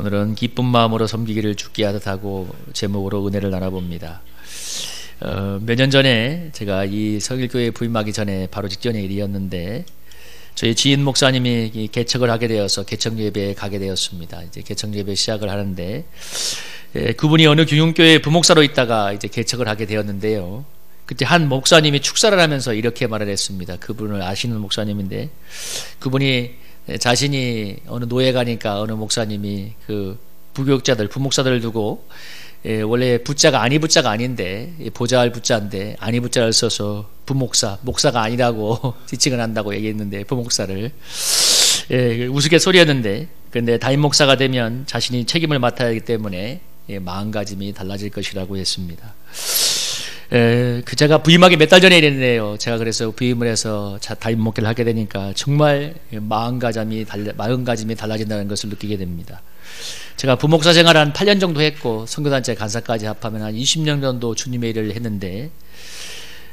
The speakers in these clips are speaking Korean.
오늘은 기쁜 마음으로 섬기기를 주께 하듯하고 제목으로 은혜를 나눠봅니다. 몇 년 전에 제가 이 성일교회에 부임하기 전에 바로 직전의 일이었는데 저희 지인 목사님이 개척을 하게 되어서 개척 예배에 가게 되었습니다. 이제 개척 예배 시작을 하는데 그분이 어느 교육교회 부목사로 있다가 이제 개척을 하게 되었는데요. 그때 한 목사님이 축사를 하면서 이렇게 말을 했습니다. 그분을 아시는 목사님인데 그분이 자신이 어느 노예 가니까 어느 목사님이 그 부교육자들 부목사들을 두고 원래 부자가 아니 부자가 아닌데 보잘 부자인데 아니 부자를 써서 부목사 목사가 아니라고 지칭을 한다고 얘기했는데 부목사를 우스갯소리였는데 근데 담임 목사가 되면 자신이 책임을 맡아야 하기 때문에 마음가짐이 달라질 것이라고 했습니다. 제가 부임하기 몇 달 전에 이랬는데요. 제가 그래서 부임을 해서 담임 목회를 하게 되니까 정말 마음가짐이 달라진다는 것을 느끼게 됩니다. 제가 부목사 생활 한 8년 정도 했고 선교단체 간사까지 합하면 한 20년 정도 주님의 일을 했는데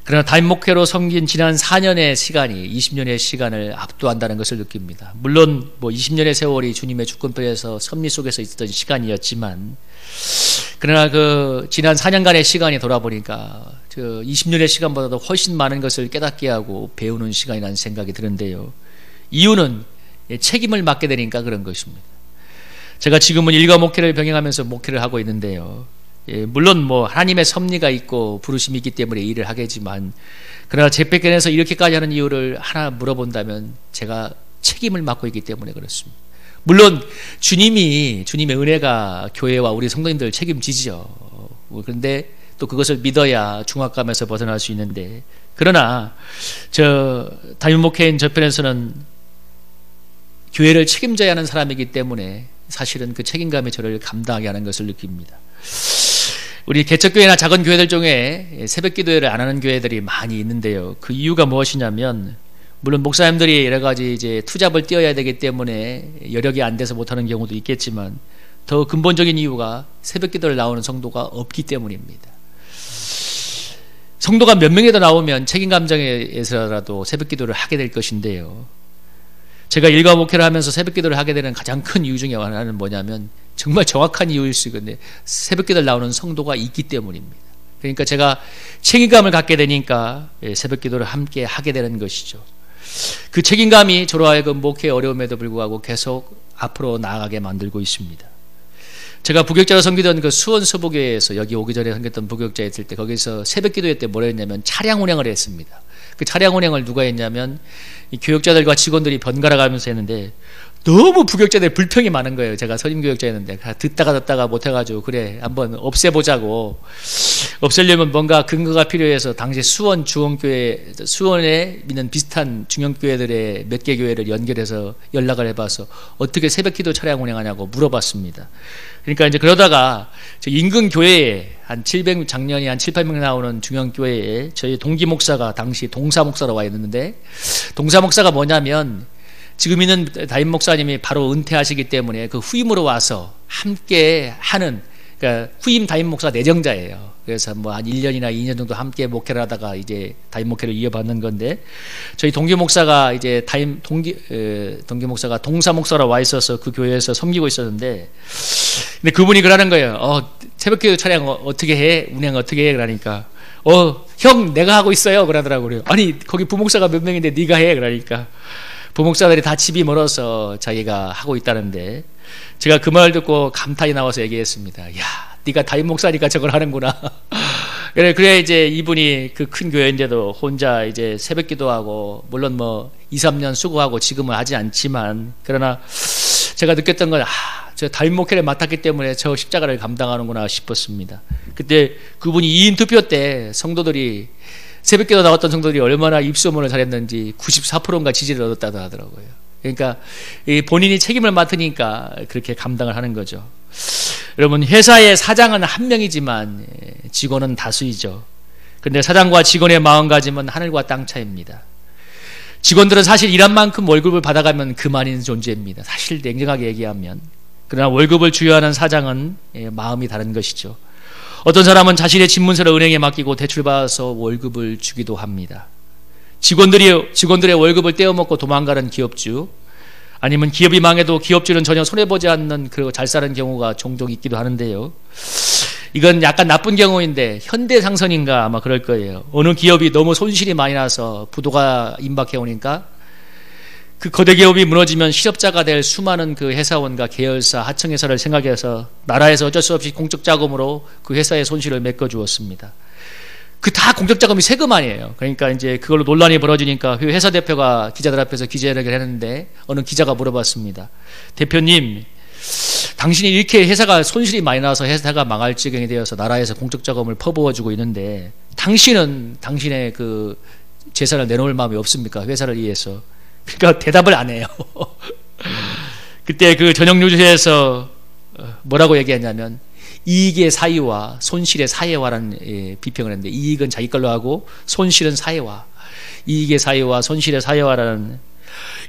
그러나 담임 목회로 섬긴 지난 4년의 시간이 20년의 시간을 압도한다는 것을 느낍니다. 물론 20년의 세월이 주님의 주권편에서 섭리 속에서 있었던 시간이었지만 그러나 그 지난 4년간의 시간이 돌아보니까 20년의 시간보다도 훨씬 많은 것을 깨닫게 하고 배우는 시간이라는 생각이 드는데요. 이유는 책임을 맡게 되니까 그런 것입니다. 제가 지금은 일과 목회를 병행하면서 목회를 하고 있는데요. 물론 하나님의 섭리가 있고 부르심이 있기 때문에 일을 하겠지만 그러나 제 뺏겨내서 이렇게까지 하는 이유를 하나 물어본다면 제가 책임을 맡고 있기 때문에 그렇습니다. 물론 주님의 은혜가 교회와 우리 성도님들 책임지죠. 그런데 또 그것을 믿어야 중압감에서 벗어날 수 있는데 그러나 담임 목회인 저편에서는 교회를 책임져야 하는 사람이기 때문에 사실은 그 책임감이 저를 감당하게 하는 것을 느낍니다. 우리 개척교회나 작은 교회들 중에 새벽 기도회를 안 하는 교회들이 많이 있는데요. 그 이유가 무엇이냐면 물론 목사님들이 여러 가지 이제 투잡을 뛰어야 되기 때문에 여력이 안 돼서 못하는 경우도 있겠지만 더 근본적인 이유가 새벽 기도를 나오는 성도가 없기 때문입니다. 성도가 몇 명이더 나오면 책임 감정에서라도 새벽 기도를 하게 될 것인데요. 제가 일과 목회를 하면서 새벽 기도를 하게 되는 가장 큰 이유 중에 하나는 뭐냐면 정말 정확한 이유일 수 있는데 새벽 기도를 나오는 성도가 있기 때문입니다. 그러니까 제가 책임감을 갖게 되니까 새벽 기도를 함께 하게 되는 것이죠. 그 책임감이 저로 하여금 목회의 어려움에도 불구하고 계속 앞으로 나아가게 만들고 있습니다. 제가 부교육자로 섬기던 그 수원 서부교회에서 여기 오기 전에 섬겼던 부교육자에 있을 때 거기서 새벽 기도회 때 뭐라 했냐면 차량 운행을 했습니다. 그 차량 운행을 누가 했냐면 이 교육자들과 직원들이 번갈아 가면서 했는데 너무 부교육자들 불평이 많은 거예요. 제가 선임교육자였는데 듣다가 못해가지고 그래 한번 없애보자고 없애려면 뭔가 근거가 필요해서 당시 수원 중원교회 수원에 있는 비슷한 중형교회들의 몇 개 교회를 연결해서 연락을 해봐서 어떻게 새벽기도 차량 운행하냐고 물어봤습니다. 그러니까 이제 그러다가 인근 교회에 작년에 한 7, 8명 나오는 중형교회에 저희 동기 목사가 당시 동사 목사로 와 있는데 동사 목사가 뭐냐면 지금 있는 담임 목사님이 바로 은퇴하시기 때문에 그 후임으로 와서 함께 하는 그러니까 후임 담임 목사 내정자예요. 그래서 한 1년이나 2년 정도 함께 목회를 하다가 이제 담임 목회를 이어받는 건데 저희 동기 목사가 이제 동기 목사가 동사 목사로 와 있어서 그 교회에서 섬기고 있었는데 근데 그분이 그러는 거예요. 새벽기도 차량 어떻게 해? 운행 어떻게 해? 그러니까 형 내가 하고 있어요. 그러더라고요. 아니 거기 부목사가 몇 명인데 네가 해? 그러니까 부목사들이 다 집이 멀어서 자기가 하고 있다는데 제가 그 말을 듣고 감탄이 나와서 얘기했습니다. 야, 네가 담임 목사니까 저걸 하는구나. 그래 이제 이분이 그 큰 교회인데도 혼자 이제 새벽 기도하고 물론 2, 3년 수고하고 지금은 하지 않지만 그러나 제가 느꼈던 건 저 담임 목회를 맡았기 때문에 저 십자가를 감당하는구나 싶었습니다. 그때 그분이 2인 투표 때 성도들이 새벽기도 나왔던 성도들이 얼마나 입소문을 잘했는지 94%인가 지지를 얻었다고 하더라고요. 그러니까 본인이 책임을 맡으니까 그렇게 감당을 하는 거죠. 여러분 회사의 사장은 한 명이지만 직원은 다수이죠. 그런데 사장과 직원의 마음가짐은 하늘과 땅 차이입니다. 직원들은 사실 일한 만큼 월급을 받아가면 그만인 존재입니다. 사실 냉정하게 얘기하면. 그러나 월급을 주요하는 사장은 마음이 다른 것이죠. 어떤 사람은 자신의 집문서를 은행에 맡기고 대출받아서 월급을 주기도 합니다. 직원들의 월급을 떼어먹고 도망가는 기업주, 아니면 기업이 망해도 기업주는 전혀 손해보지 않는 그 잘 사는 경우가 종종 있기도 하는데요. 이건 약간 나쁜 경우인데 현대상선인가 아마 그럴 거예요. 어느 기업이 너무 손실이 많이 나서 부도가 임박해 오니까 그 거대 기업이 무너지면 실업자가 될 수많은 그 회사원과 계열사, 하청회사를 생각해서 나라에서 어쩔 수 없이 공적 자금으로 그 회사의 손실을 메꿔주었습니다. 그 다 공적 자금이 세금 아니에요. 그러니까 이제 그걸로 논란이 벌어지니까 그 회사 대표가 기자들 앞에서 기자회견을 했는데 어느 기자가 물어봤습니다. 대표님, 당신이 이렇게 회사가 손실이 많이 나서 회사가 망할 지경이 되어서 나라에서 공적 자금을 퍼부어주고 있는데 당신은 당신의 그 재산을 내놓을 마음이 없습니까? 회사를 위해서. 그러니까 대답을 안 해요. 그때 그 저녁 뉴스에서 뭐라고 얘기했냐면 이익의 사유와 손실의 사회화라는 비평을 했는데 이익은 자기 걸로 하고 손실은 사회화. 이익의 사유와 손실의 사회화라는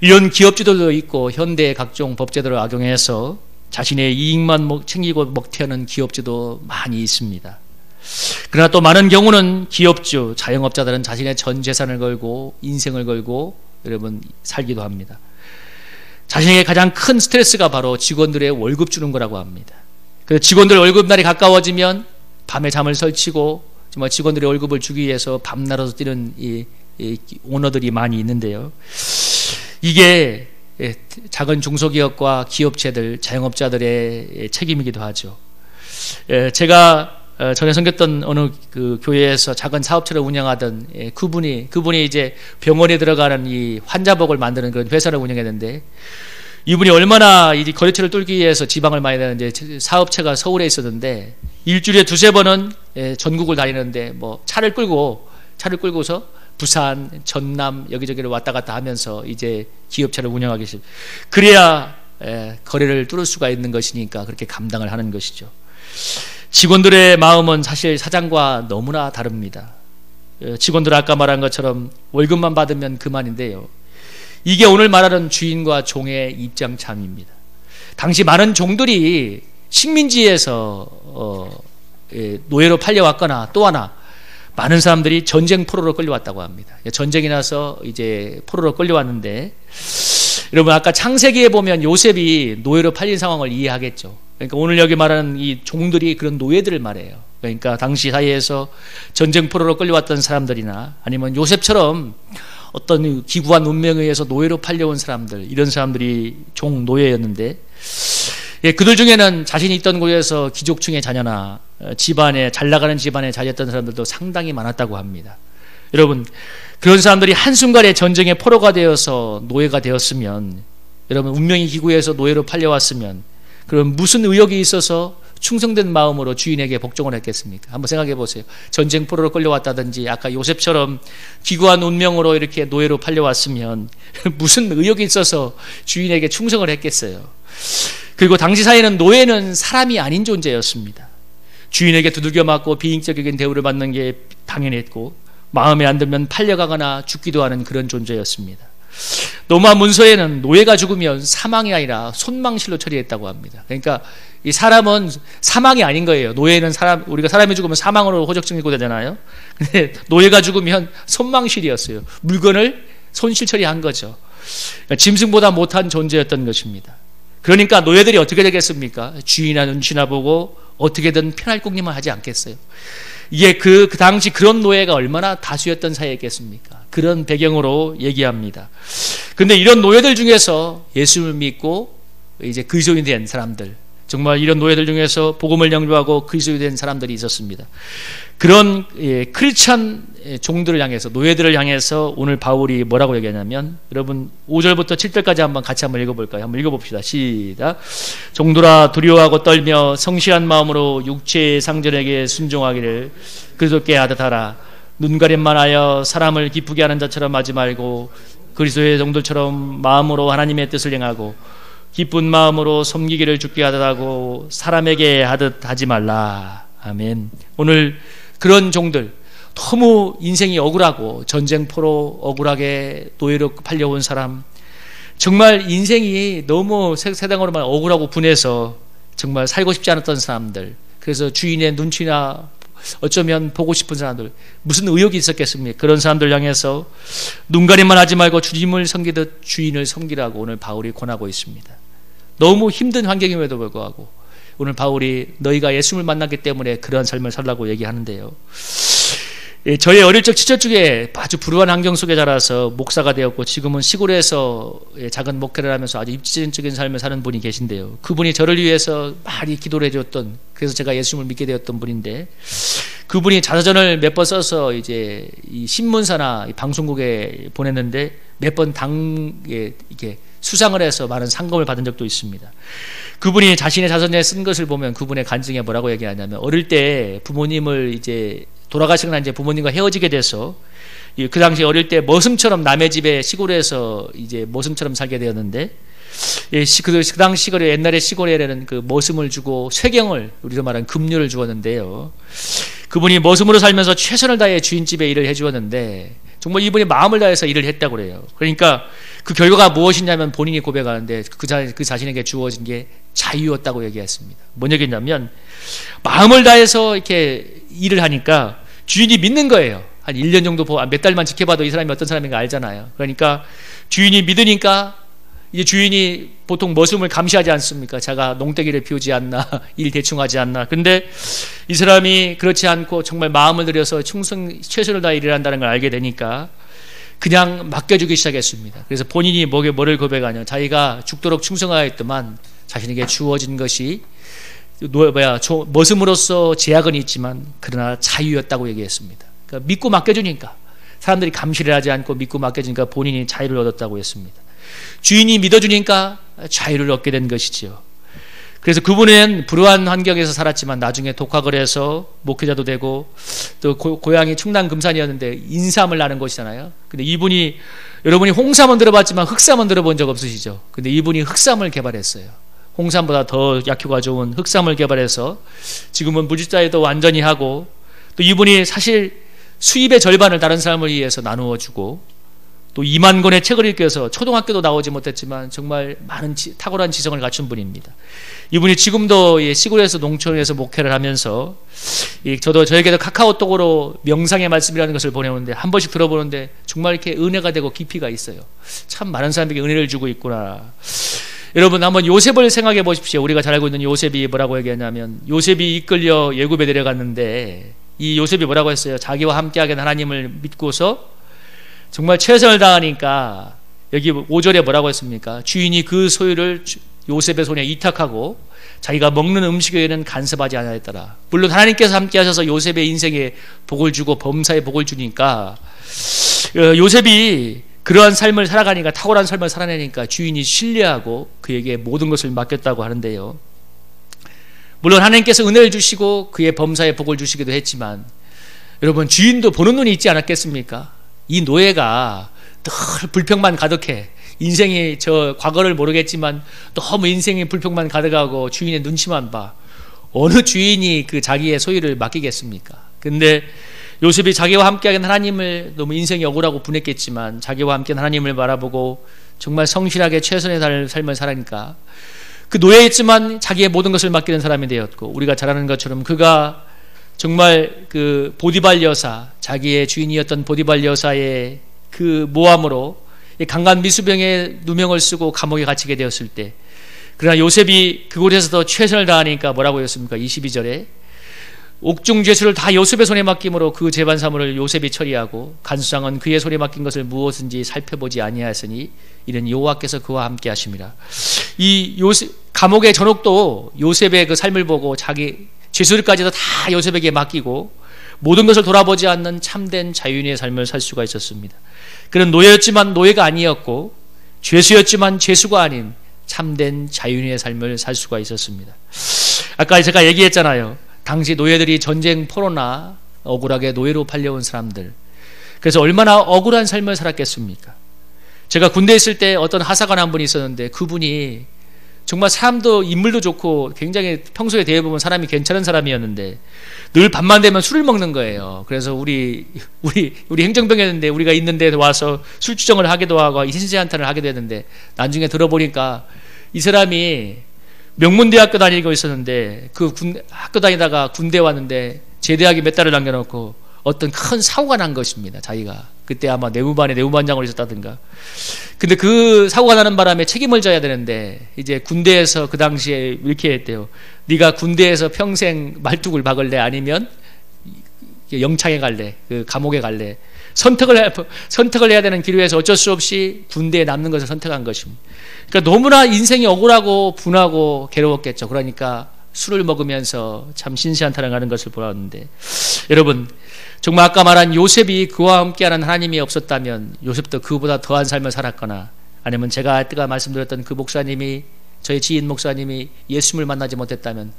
이런 기업주들도 있고 현대의 각종 법제도를 악용해서 자신의 이익만 챙기고 먹튀하는 기업주도 많이 있습니다. 그러나 또 많은 경우는 기업주, 자영업자들은 자신의 전 재산을 걸고 인생을 걸고 여러분 살기도 합니다. 자신에게 가장 큰 스트레스가 바로 직원들의 월급 주는 거라고 합니다. 그래서 직원들 월급날이 가까워지면 밤에 잠을 설치고 정말 직원들의 월급을 주기 위해서 밤낮으로 뛰는 이 오너들이 많이 있는데요. 이게 작은 중소기업과 기업체들, 자영업자들의 책임이기도 하죠. 제가 전에 섬겼던 어느 그 교회에서 작은 사업체를 운영하던 그분이 이제 병원에 들어가는 이 환자복을 만드는 그런 회사를 운영했는데 이분이 얼마나 이 거래처를 뚫기 위해서 지방을 많이 다니는데 사업체가 서울에 있었는데 일주일에 두세 번은 전국을 다니는데 뭐 차를 끌고서 부산, 전남 여기저기를 왔다 갔다 하면서 이제 기업체를 운영하기 시작. 그래야 거래를 뚫을 수가 있는 것이니까 그렇게 감당을 하는 것이죠. 직원들의 마음은 사실 사장과 너무나 다릅니다. 직원들 아까 말한 것처럼 월급만 받으면 그만인데요. 이게 오늘 말하는 주인과 종의 입장차입니다. 당시 많은 종들이 식민지에서 노예로 팔려왔거나 또 하나 많은 사람들이 전쟁 포로로 끌려왔다고 합니다. 전쟁이 나서 이제 포로로 끌려왔는데 여러분 아까 창세기에 보면 요셉이 노예로 팔린 상황을 이해하겠죠. 그러니까 오늘 여기 말하는 이 종들이 그런 노예들을 말해요. 그러니까 당시 사이에서 전쟁 포로로 끌려왔던 사람들이나 아니면 요셉처럼 어떤 기구한 운명에 의해서 노예로 팔려온 사람들, 이런 사람들이 종 노예였는데 그들 중에는 자신이 있던 곳에서 귀족층의 자녀나 집안에 잘 나가는 집안에 자리했던 사람들도 상당히 많았다고 합니다. 여러분 그런 사람들이 한순간에 전쟁의 포로가 되어서 노예가 되었으면 여러분 운명의 기구에서 노예로 팔려왔으면 그럼 무슨 의욕이 있어서 충성된 마음으로 주인에게 복종을 했겠습니까? 한번 생각해 보세요. 전쟁 포로로 끌려왔다든지 아까 요셉처럼 기구한 운명으로 이렇게 노예로 팔려왔으면 무슨 의욕이 있어서 주인에게 충성을 했겠어요. 그리고 당시 사회는 노예는 사람이 아닌 존재였습니다. 주인에게 두들겨 맞고 비인격적인 대우를 받는 게 당연했고 마음에 안 들면 팔려가거나 죽기도 하는 그런 존재였습니다. 로마 문서에는 노예가 죽으면 사망이 아니라 손망실로 처리했다고 합니다. 그러니까 이 사람은 사망이 아닌 거예요. 노예는 우리가 사람이 죽으면 사망으로 호적증이고 되잖아요. 근데 노예가 죽으면 손망실이었어요. 물건을 손실 처리한 거죠. 그러니까 짐승보다 못한 존재였던 것입니다. 그러니까 노예들이 어떻게 되겠습니까? 주인이나 눈치나 보고 어떻게든 편할 궁리만 하지 않겠어요. 이게 그 당시 그런 노예가 얼마나 다수였던 사회였겠습니까? 그런 배경으로 얘기합니다. 근데 이런 노예들 중에서 예수를 믿고 이제 그리스도인이 된 사람들, 정말 이런 노예들 중에서 복음을 영접하고 그리스도인이 된 사람들이 있었습니다. 그런 크리스찬 종들을 향해서, 노예들을 향해서 오늘 바울이 뭐라고 얘기하냐면, 여러분 5절부터 7절까지 같이 한번 읽어볼까요? 한번 읽어봅시다. 시작. 종들아 두려워하고 떨며 성실한 마음으로 육체의 상전에게 순종하기를 그리스도께 하듯 하라. 눈가림만 하여 사람을 기쁘게 하는 자처럼 하지 말고 그리스도의 종들처럼 마음으로 하나님의 뜻을 행하고 기쁜 마음으로 섬기기를 주께 하듯 하고 사람에게 하듯 하지 말라. 아멘. 오늘 그런 종들, 너무 인생이 억울하고 전쟁포로 억울하게 노예로 팔려온 사람, 정말 인생이 너무 세상으로만 억울하고 분해서 정말 살고 싶지 않았던 사람들, 그래서 주인의 눈치나 어쩌면 보고 싶은 사람들, 무슨 의욕이 있었겠습니까? 그런 사람들 향해서 눈가림만 하지 말고 주님을 섬기듯 주인을 섬기라고 오늘 바울이 권하고 있습니다. 너무 힘든 환경임에도 불구하고 오늘 바울이 너희가 예수를 만났기 때문에 그러한 삶을 살라고 얘기하는데요. 저의 어릴 적 시절 중에 아주 불우한 환경 속에 자라서 목사가 되었고 지금은 시골에서 작은 목회를 하면서 아주 입지전적인 삶을 사는 분이 계신데요. 그분이 저를 위해서 많이 기도를 해줬던, 그래서 제가 예수님을 믿게 되었던 분인데, 그분이 자서전을 몇 번 써서 이제 이 신문사나 이 방송국에 보냈는데 몇 번 당에 이렇게 수상을 해서 많은 상금을 받은 적도 있습니다. 그분이 자신의 자서전에 쓴 것을 보면 그분의 간증에 뭐라고 얘기하냐면, 어릴 때 부모님을 이제 돌아가시고 난 이제 부모님과 헤어지게 돼서 그 당시 어릴 때 머슴처럼 남의 집에 시골에서 이제 머슴처럼 살게 되었는데, 그 당시 시골에, 옛날에 시골에는 그 머슴을 주고 쇠경을, 우리로 말하는 급료를 주었는데요. 그분이 머슴으로 살면서 최선을 다해 주인집에 일을 해주었는데 정말 이분이 마음을 다해서 일을 했다고 그래요. 그러니까 그 결과가 무엇이냐면 본인이 고백하는데 그 자신에게 주어진 게 자유였다고 얘기했습니다. 뭔 얘기냐면 마음을 다해서 이렇게 일을 하니까 주인이 믿는 거예요. 한 1년 정도 몇 달만 지켜봐도 이 사람이 어떤 사람인가 알잖아요. 그러니까 주인이 믿으니까 이제 주인이 보통 머슴을 감시하지 않습니까? 자가 농떼기를 피우지 않나, 일 대충 하지 않나. 근데 이 사람이 그렇지 않고 정말 마음을 들여서 최선을 다해 일을 한다는 걸 알게 되니까 그냥 맡겨주기 시작했습니다. 그래서 본인이 뭐를 고백하냐, 자기가 죽도록 충성하였더만 자신에게 주어진 것이 머슴으로서 제약은 있지만 그러나 자유였다고 얘기했습니다. 그러니까 믿고 맡겨주니까, 사람들이 감시를 하지 않고 믿고 맡겨주니까 본인이 자유를 얻었다고 했습니다. 주인이 믿어주니까 자유를 얻게 된 것이지요. 그래서 그분은 불우한 환경에서 살았지만 나중에 독학을 해서 목회자도 되고, 또 고향이 충남 금산이었는데 인삼을 나는 곳이잖아요. 근데 이분이, 여러분이 홍삼은 들어봤지만 흑삼은 들어본 적 없으시죠? 근데 이분이 흑삼을 개발했어요. 홍삼보다 더 약효가 좋은 흑삼을 개발해서 지금은 무주자에도 완전히 하고, 또 이분이 사실 수입의 절반을 다른 사람을 위해서 나누어 주고, 또 2만 권의 책을 읽기 위해서 초등학교도 나오지 못했지만 정말 많은 탁월한 지성을 갖춘 분입니다. 이분이 지금도 시골에서 농촌에서 목회를 하면서 저에게도 카카오톡으로 명상의 말씀이라는 것을 보내오는데 한 번씩 들어보는데 정말 이렇게 은혜가 되고 깊이가 있어요. 참 많은 사람에게 은혜를 주고 있구나. 여러분 한번 요셉을 생각해 보십시오. 우리가 잘 알고 있는 요셉이 뭐라고 얘기했냐면, 요셉이 이끌려 예굽에 내려갔는데 이 요셉이 뭐라고 했어요? 자기와 함께하게 하나님을 믿고서 정말 최선을 다하니까, 여기 5절에 뭐라고 했습니까? 주인이 그 소유를 요셉의 손에 이탁하고 자기가 먹는 음식에는 간섭하지 않았더라. 물론 하나님께서 함께 하셔서 요셉의 인생에 복을 주고 범사에 복을 주니까, 요셉이 그러한 삶을 살아가니까, 탁월한 삶을 살아내니까 주인이 신뢰하고 그에게 모든 것을 맡겼다고 하는데요. 물론 하나님께서 은혜를 주시고 그의 범사에 복을 주시기도 했지만, 여러분 주인도 보는 눈이 있지 않았겠습니까? 이 노예가 늘 불평만 가득해. 인생이 과거를 모르겠지만 너무 인생이 불평만 가득하고 주인의 눈치만 봐. 어느 주인이 그 자기의 소유를 맡기겠습니까? 근데 요셉이 자기와 함께하는 하나님을, 너무 인생이 억울하고 분했겠지만 자기와 함께 하나님을 바라보고 정말 성실하게 최선의 삶을 살아니까 그 노예였지만 자기의 모든 것을 맡기는 사람이 되었고, 우리가 잘 아는 것처럼 그가 정말 그 보디발 여사, 자기의 주인이었던 보디발 여사의 그 모함으로 강간 미수병에 누명을 쓰고 감옥에 갇히게 되었을 때, 그러나 요셉이 그곳에서 더 최선을 다하니까 뭐라고 했습니까? 22절에 옥중 죄수를 다 요셉의 손에 맡김으로 그 재반 사물을 요셉이 처리하고 간수장은 그의 손에 맡긴 것을 무엇인지 살펴보지 아니하였으니 이는 여호와께서 그와 함께 하심이라. 이 요셉 감옥의 전옥도 요셉의 그 삶을 보고 자기 죄수들까지도 다 요셉에게 맡기고 모든 것을 돌아보지 않는 참된 자유인의 삶을 살 수가 있었습니다. 그는 노예였지만 노예가 아니었고, 죄수였지만 죄수가 아닌 참된 자유인의 삶을 살 수가 있었습니다. 아까 제가 얘기했잖아요. 당시 노예들이 전쟁 포로나 억울하게 노예로 팔려온 사람들, 그래서 얼마나 억울한 삶을 살았겠습니까? 제가 군대에 있을 때 어떤 하사관 한 분이 있었는데, 그분이 정말 사람도 인물도 좋고 굉장히 평소에 대해보면 사람이 괜찮은 사람이었는데 늘 밤만 되면 술을 먹는 거예요. 그래서 우리 행정병이었는데 우리가 있는데 와서 술주정을 하기도 하고 인신제한탄을 하게 되는데, 나중에 들어보니까 이 사람이 명문대학교 다니고 있었는데 그 학교 다니다가 군대 왔는데 제대하기 몇 달을 남겨놓고 어떤 큰 사고가 난 것입니다. 자기가 그때 아마 내무반장으로 있었다든가. 근데 그 사고가 나는 바람에 책임을 져야 되는데 이제 군대에서 그 당시에 이렇게 했대요. 네가 군대에서 평생 말뚝을 박을래 아니면 영창에 갈래, 그 감옥에 갈래. 선택을 해야 되는 기로에서 어쩔 수 없이 군대에 남는 것을 선택한 것입니다. 그러니까 너무나 인생이 억울하고 분하고 괴로웠겠죠. 그러니까 술을 먹으면서 참 신세한탄을 하는 것을 보았는데, 여러분 정말 아까 말한 요셉이 그와 함께하는 하나님이 없었다면 요셉도 그보다 더한 삶을 살았거나, 아니면 제가 아까 말씀드렸던 그 목사님이, 저희 지인 목사님이 예수님을 만나지 못했다면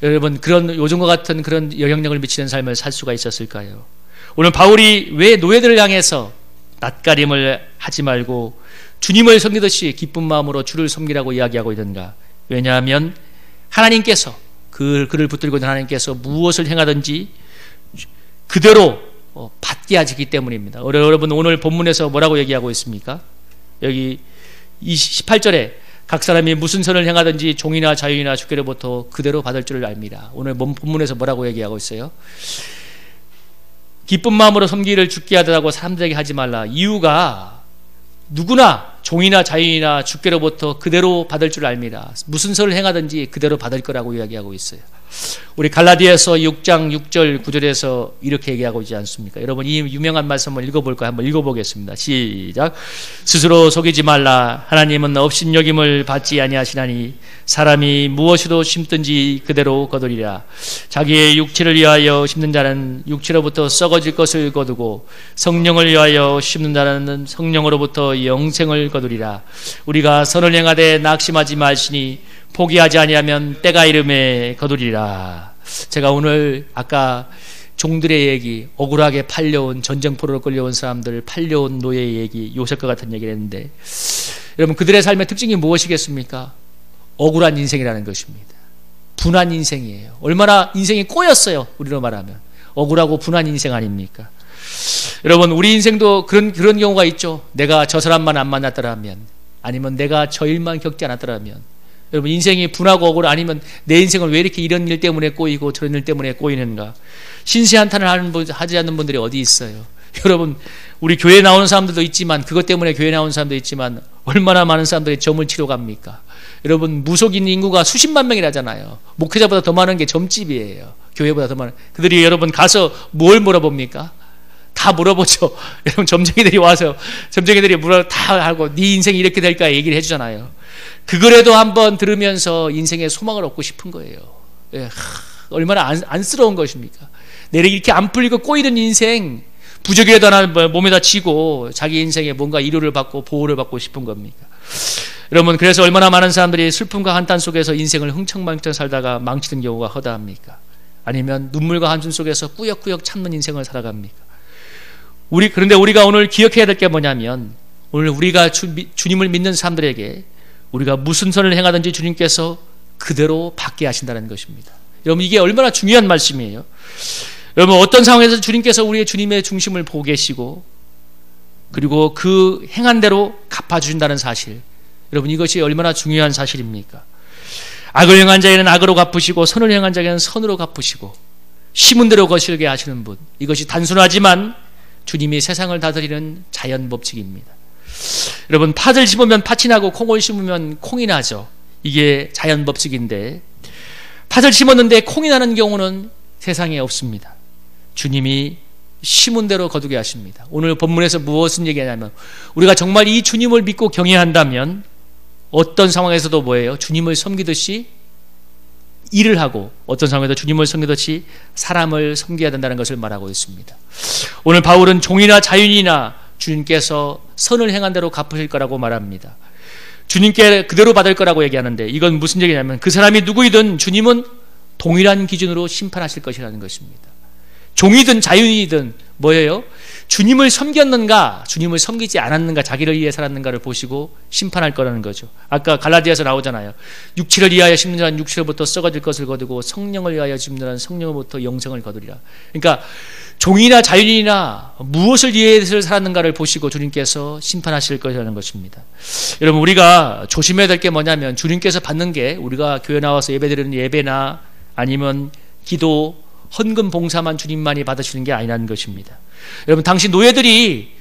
여러분 그런 요즘과 같은 그런 영향력을 미치는 삶을 살 수가 있었을까요? 오늘 바울이 왜 노예들을 향해서 낯가림을 하지 말고 주님을 섬기듯이 기쁜 마음으로 주를 섬기라고 이야기하고 있는가? 왜냐하면 하나님께서, 그를 붙들고 있는 하나님께서 무엇을 행하든지 그대로 받게 하시기 때문입니다. 여러분 오늘 본문에서 뭐라고 얘기하고 있습니까? 여기 18절에 각 사람이 무슨 선을 행하든지 종이나 자유이나 주께로부터 그대로 받을 줄을 압니다. 오늘 본문에서 뭐라고 얘기하고 있어요? 기쁜 마음으로 섬기기를 주께 하더라고 사람들에게 하지 말라. 이유가 누구나 종이나 자유이나 주께로부터 그대로 받을 줄 압니다. 무슨 선을 행하든지 그대로 받을 거라고 이야기하고 있어요. 우리 갈라디아서 6장 6절 9절에서 이렇게 얘기하고 있지 않습니까? 여러분 이 유명한 말씀을 읽어볼까요? 한번 읽어보겠습니다. 시작. 스스로 속이지 말라. 하나님은 업신여김을 받지 아니하시나니 사람이 무엇이도 심든지 그대로 거두리라. 자기의 육체를 위하여 심는 자는 육체로부터 썩어질 것을 거두고 성령을 위하여 심는 자는 성령으로부터 영생을 거두리라. 우리가 선을 행하되 낙심하지 마시니 포기하지 아니하면 때가 이름에 거두리라. 제가 오늘 아까 종들의 얘기, 억울하게 팔려온, 전쟁포로로 끌려온 사람들, 팔려온 노예의 얘기, 요셉과 같은 얘기를 했는데, 여러분 그들의 삶의 특징이 무엇이겠습니까? 억울한 인생이라는 것입니다. 분한 인생이에요. 얼마나 인생이 꼬였어요. 우리로 말하면 억울하고 분한 인생 아닙니까? 여러분 우리 인생도 그런 경우가 있죠. 내가 저 사람만 안 만났더라면, 아니면 내가 저 일만 겪지 않았더라면. 여러분 인생이 분하고 억울, 아니면 내 인생은 왜 이렇게 이런 일 때문에 꼬이고 저런 일 때문에 꼬이는가? 신세한탄을 하지 않는 분들이 어디 있어요? 여러분 우리 교회 나오는 사람들도 있지만, 그것 때문에 교회 나오는 사람도 있지만 얼마나 많은 사람들이 점을 치러 갑니까? 여러분 무속인 인구가 수십만 명이라잖아요. 목회자보다 더 많은 게 점집이에요. 교회보다 더 많은. 그들이 여러분 가서 뭘 물어봅니까? 다 물어보죠. 여러분 점쟁이들이 와서 점쟁이들이 다 하고 네 인생이 이렇게 될까 얘기를 해주잖아요. 그거라도 한번 들으면서 인생의 소망을 얻고 싶은 거예요. 얼마나 안쓰러운 것입니까? 내가 이렇게 안 풀리고 꼬이는 인생, 부적이라도 하나 몸에다 쥐고 자기 인생에 뭔가 위로를 받고 보호를 받고 싶은 겁니까? 여러분 그래서 얼마나 많은 사람들이 슬픔과 한탄 속에서 인생을 흥청망청 살다가 망치는 경우가 허다합니까? 아니면 눈물과 한숨 속에서 꾸역꾸역 참는 인생을 살아갑니까? 그런데 우리가 오늘 기억해야 될 게 뭐냐면, 오늘 우리가 주님을 믿는 사람들에게 우리가 무슨 선을 행하든지 주님께서 그대로 받게 하신다는 것입니다. 여러분 이게 얼마나 중요한 말씀이에요. 여러분 어떤 상황에서 주님께서 우리의 주님의 중심을 보고 계시고, 그리고 그 행한 대로 갚아주신다는 사실, 여러분 이것이 얼마나 중요한 사실입니까? 악을 행한 자에는 악으로 갚으시고 선을 행한 자에는 선으로 갚으시고 심은 대로 거실게 하시는 분, 이것이 단순하지만 주님이 세상을 다스리는 자연 법칙입니다. 여러분 팥을 심으면 팥이 나고 콩을 심으면 콩이 나죠. 이게 자연 법칙인데, 팥을 심었는데 콩이 나는 경우는 세상에 없습니다. 주님이 심은 대로 거두게 하십니다. 오늘 본문에서 무엇을 얘기하냐면, 우리가 정말 이 주님을 믿고 경외한다면 어떤 상황에서도 뭐예요? 주님을 섬기듯이 일을 하고, 어떤 상황에도 주님을 섬기듯이 사람을 섬겨야 된다는 것을 말하고 있습니다. 오늘 바울은 종이나 자유인이나 주님께서 선을 행한 대로 갚으실 거라고 말합니다. 주님께 그대로 받을 거라고 얘기하는데, 이건 무슨 얘기냐면 그 사람이 누구이든 주님은 동일한 기준으로 심판하실 것이라는 것입니다. 종이든 자유인이든 뭐예요? 주님을 섬겼는가, 주님을 섬기지 않았는가, 자기를 위해 살았는가를 보시고 심판할 거라는 거죠. 아까 갈라디아서 나오잖아요. 육체를 위하여 심는 자는 육체로부터 썩어질 것을 거두고 성령을 위하여 심는 자는 성령으로부터 영생을 거두리라. 그러니까 종이나 자유인이나 무엇을 위해서 살았는가를 보시고 주님께서 심판하실 것이라는 것입니다. 여러분 우리가 조심해야 될 게 뭐냐면, 주님께서 받는 게 우리가 교회 나와서 예배드리는 예배나 아니면 기도, 헌금 봉사만 주님만이 받으시는 게 아니라는 것입니다. 여러분, 당시 노예들이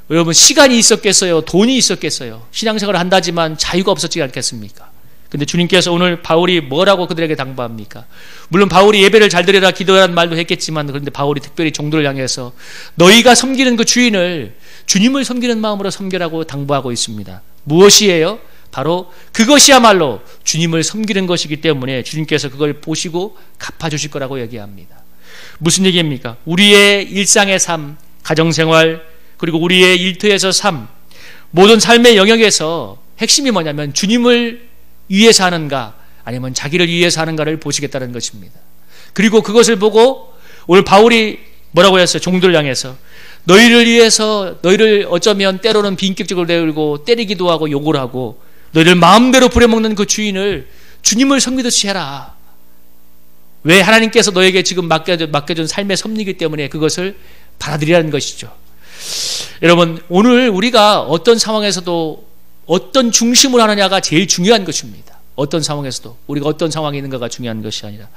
여러분 시간이 있었겠어요? 돈이 있었겠어요? 신앙생활을 한다지만 자유가 없었지 않겠습니까? 근데 주님께서 오늘 바울이 뭐라고 그들에게 당부합니까? 물론 바울이 예배를 잘 드려라 기도하라는 말도 했겠지만, 그런데 바울이 특별히 종들을 향해서 너희가 섬기는 그 주인을 주님을 섬기는 마음으로 섬기라고 당부하고 있습니다. 무엇이에요? 바로 그것이야말로 주님을 섬기는 것이기 때문에 주님께서 그걸 보시고 갚아주실 거라고 얘기합니다. 무슨 얘기입니까? 우리의 일상의 삶, 가정생활, 그리고 우리의 일터에서 삶, 모든 삶의 영역에서 핵심이 뭐냐면 주님을 위해서 하는가 아니면 자기를 위해서 하는가를 보시겠다는 것입니다. 그리고 그것을 보고 오늘 바울이 뭐라고 했어요? 종들을 향해서 너희를 위해서, 너희를 어쩌면 때로는 비인격적으로 대들고 때리기도 하고 욕을 하고 너희를 마음대로 부려먹는 그 주인을 주님을 섬기듯이 해라. 왜? 하나님께서 너에게 지금 맡겨준 삶의 섭리이기 때문에 그것을 받아들이라는 것이죠. 여러분, 오늘 우리가 어떤 상황에서도 어떤 중심을 하느냐가 제일 중요한 것입니다. 어떤 상황에서도 우리가 어떤 상황에 있는가가 중요한 것이 아니라,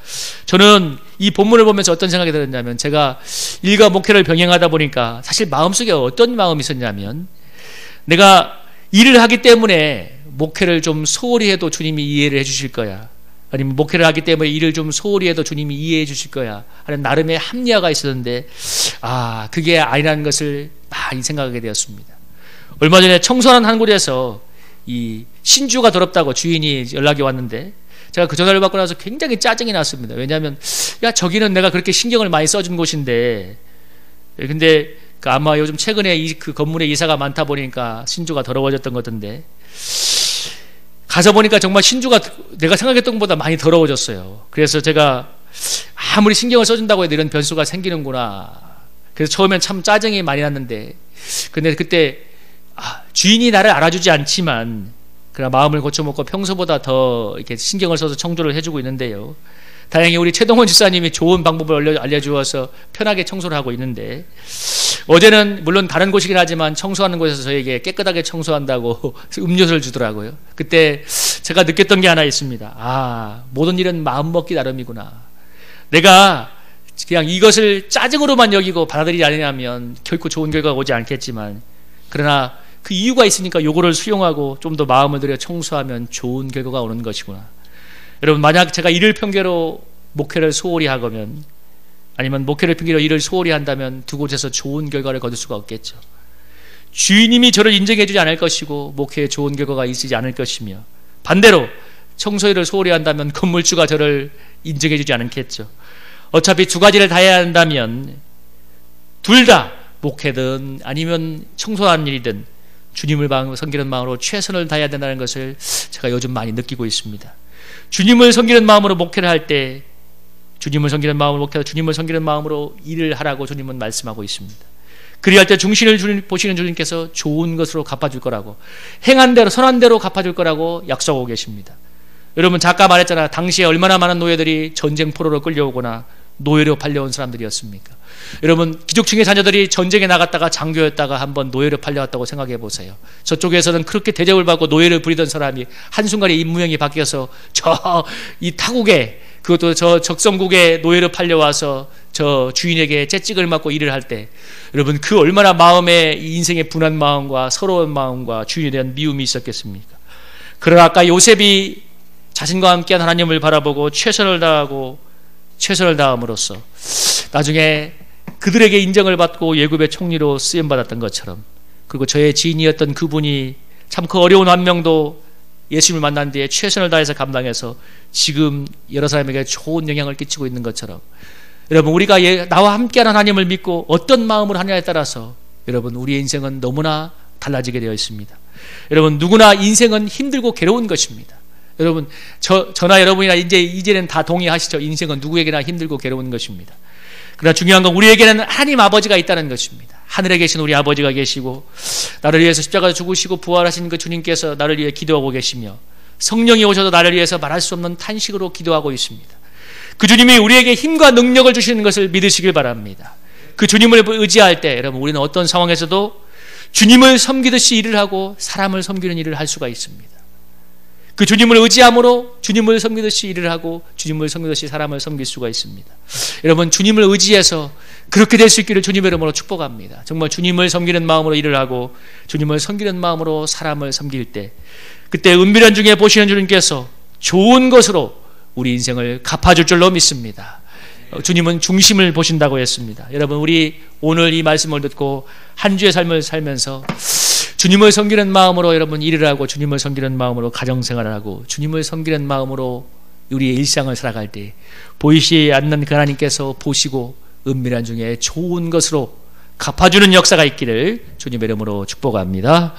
저는 이 본문을 보면서 어떤 생각이 들었냐면, 제가 일과 목회를 병행하다 보니까 사실 마음속에 어떤 마음이 있었냐면, 내가 일을 하기 때문에 목회를 좀 소홀히 해도 주님이 이해를 해 주실 거야, 아니면 목회를 하기 때문에 일을 좀 소홀히 해도 주님이 이해해 주실 거야 하는 나름의 합리화가 있었는데, 그게 아니라는 것을 많이 생각하게 되었습니다. 얼마 전에 청소하는 한 곳에서 이 신주가 더럽다고 주인이 연락이 왔는데, 제가 그 전화를 받고 나서 굉장히 짜증이 났습니다. 왜냐하면 야, 저기는 내가 그렇게 신경을 많이 써준 곳인데, 근데 아마 요즘 최근에 그 건물에 이사가 많다 보니까 신주가 더러워졌던 것 같은데, 가서 보니까 정말 신주가 내가 생각했던 것보다 많이 더러워졌어요. 그래서 제가 아무리 신경을 써준다고 해도 이런 변수가 생기는구나. 그래서 처음엔 참 짜증이 많이 났는데, 근데 그때 주인이 나를 알아주지 않지만 그러나 마음을 고쳐먹고 평소보다 더 이렇게 신경을 써서 청소를 해주고 있는데요. 다행히 우리 최동원 집사님이 좋은 방법을 알려주어서 편하게 청소를 하고 있는데, 어제는 물론 다른 곳이긴 하지만 청소하는 곳에서 저에게 깨끗하게 청소한다고 음료수를 주더라고요. 그때 제가 느꼈던 게 하나 있습니다. 모든 일은 마음먹기 나름이구나. 내가 그냥 이것을 짜증으로만 여기고 받아들이지 않으면 결코 좋은 결과가 오지 않겠지만, 그러나 그 이유가 있으니까 요거를 수용하고 좀 더 마음을 들여 청소하면 좋은 결과가 오는 것이구나. 여러분, 만약 제가 일을 핑계로 목회를 소홀히 하거면, 아니면 목회를 핑계로 일을 소홀히 한다면 두 곳에서 좋은 결과를 거둘 수가 없겠죠. 주인님이 저를 인정해 주지 않을 것이고 목회에 좋은 결과가 있지 않을 것이며, 반대로 청소일을 소홀히 한다면 건물주가 저를 인정해 주지 않겠죠. 어차피 두 가지를 다 해야 한다면 둘 다 목회든 아니면 청소하는 일이든 주님을 섬기는 마음으로 최선을 다해야 된다는 것을 제가 요즘 많이 느끼고 있습니다. 주님을 섬기는 마음으로 목회를 할 때, 주님을 섬기는 마음으로 목회하고 주님을 섬기는 마음으로 일을 하라고 주님은 말씀하고 있습니다. 그리할 때 중심을 보시는 주님께서 좋은 것으로 갚아줄 거라고, 행한 대로 선한 대로 갚아줄 거라고 약속하고 계십니다. 여러분, 작가 말했잖아. 당시에 얼마나 많은 노예들이 전쟁 포로로 끌려오거나 노예로 팔려온 사람들이었습니까? 여러분, 귀족층의 자녀들이 전쟁에 나갔다가 장교였다가 한번 노예로 팔려왔다고 생각해 보세요. 저쪽에서는 그렇게 대접을 받고 노예를 부리던 사람이 한순간에 임무형이 바뀌어서 이 타국에, 그것도 저 적성국에 노예로 팔려와서 저 주인에게 채찍을 맞고 일을 할 때, 여러분, 그 얼마나 마음에 인생의 분한 마음과 서러운 마음과 주인에 대한 미움이 있었겠습니까? 그러나 아까 요셉이 자신과 함께한 하나님을 바라보고 최선을 다함으로써 나중에 그들에게 인정을 받고 예굽의 총리로 쓰임받았던 것처럼, 그리고 저의 지인이었던 그분이 참 그 어려운 환명도 예수님을 만난 뒤에 최선을 다해서 감당해서 지금 여러 사람에게 좋은 영향을 끼치고 있는 것처럼, 여러분, 우리가 나와 함께하는 하나님을 믿고 어떤 마음으로 하냐에 따라서 여러분, 우리의 인생은 너무나 달라지게 되어 있습니다. 여러분, 누구나 인생은 힘들고 괴로운 것입니다. 여러분, 저나 여러분이나 이제는 다 동의하시죠. 인생은 누구에게나 힘들고 괴로운 것입니다. 그러나 중요한 건 우리에게는 하나님 아버지가 있다는 것입니다. 하늘에 계신 우리 아버지가 계시고, 나를 위해서 십자가에 죽으시고 부활하신 그 주님께서 나를 위해 기도하고 계시며, 성령이 오셔서 나를 위해서 말할 수 없는 탄식으로 기도하고 있습니다. 그 주님이 우리에게 힘과 능력을 주시는 것을 믿으시길 바랍니다. 그 주님을 의지할 때 여러분, 우리는 어떤 상황에서도 주님을 섬기듯이 일을 하고 사람을 섬기는 일을 할 수가 있습니다. 그 주님을 의지함으로 주님을 섬기듯이 일을 하고 주님을 섬기듯이 사람을 섬길 수가 있습니다. 여러분, 주님을 의지해서 그렇게 될 수 있기를 주님의 이름으로 축복합니다. 정말 주님을 섬기는 마음으로 일을 하고 주님을 섬기는 마음으로 사람을 섬길 때, 그때 은밀한 중에 보시는 주님께서 좋은 것으로 우리 인생을 갚아줄 줄로 믿습니다. 주님은 중심을 보신다고 했습니다. 여러분, 우리 오늘 이 말씀을 듣고 한 주의 삶을 살면서 주님을 섬기는 마음으로 여러분 일을 하고 주님을 섬기는 마음으로 가정생활을 하고 주님을 섬기는 마음으로 우리의 일상을 살아갈 때 보이지 않는 그 하나님께서 보시고 은밀한 중에 좋은 것으로 갚아주는 역사가 있기를 주님의 이름으로 축복합니다.